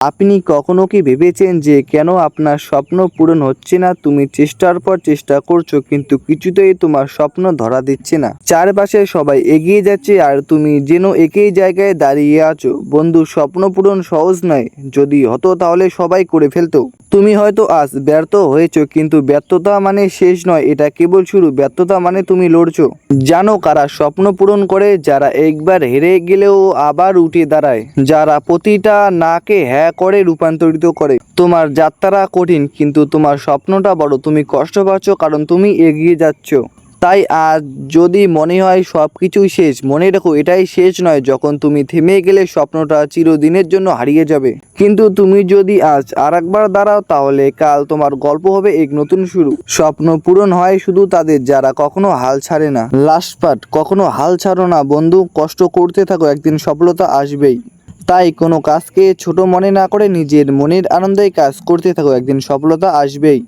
আপনি কখনো কি ভেবেছেন যে কেন আপনার স্বপ্ন পূরণ হচ্ছে না? তুমি চেষ্টার পর চেষ্টা করছো কিন্তু কিছুতেই তোমার স্বপ্ন ধরা দিচ্ছে না। চারপাশে সবাই এগিয়ে যাচ্ছে আর তুমি যেন একই জায়গায় দাঁড়িয়ে আছো। বন্ধু, স্বপ্ন পূরণ সহজ নয়। যদি হতো তাহলে সবাই করে ফেলতো। তুমি হয়তো আজ ব্যর্থ হয়েছো কিন্তু ব্যর্থতা মানে শেষ নয়, এটা কেবল শুরু। ব্যর্থতা মানে তুমি লড়ছো। জানো কারা স্বপ্ন পূরণ করে? যারা একবার হেরে গেলেও আবার উঠে দাঁড়ায়, যারা প্রতিটা নাকে হ্যাঁ করে রূপান্তরিত করে। তোমার যাত্রা কঠিন কিন্তু তোমার স্বপ্নটা বড়। তুমি কষ্ট পাচ্ছ কারণ তুমি এগিয়ে যাচ্ছ। তাই আজ যদি মনে হয় সব কিছুই শেষ, মনে রেখো এটাই শেষ নয়। যখন তুমি থেমে গেলে স্বপ্নটা চিরদিনের জন্য হারিয়ে যাবে। কিন্তু তুমি যদি আজ আরেকবার দাঁড়াও তাহলে কাল তোমার গল্প হবে এক নতুন শুরু। স্বপ্ন পূরণ হয় শুধু তাদের যারা কখনো হাল ছাড়ে না। লাস্ট পার্ট, কখনো হাল ছাড়ো না বন্ধু, কষ্ট করতে থাকো, একদিন সফলতা আসবেই। তাই কোনো কাজকে ছোট মনে না করে নিজের মনের আনন্দেই কাজ করতে থাকো, একদিন সফলতা আসবেই।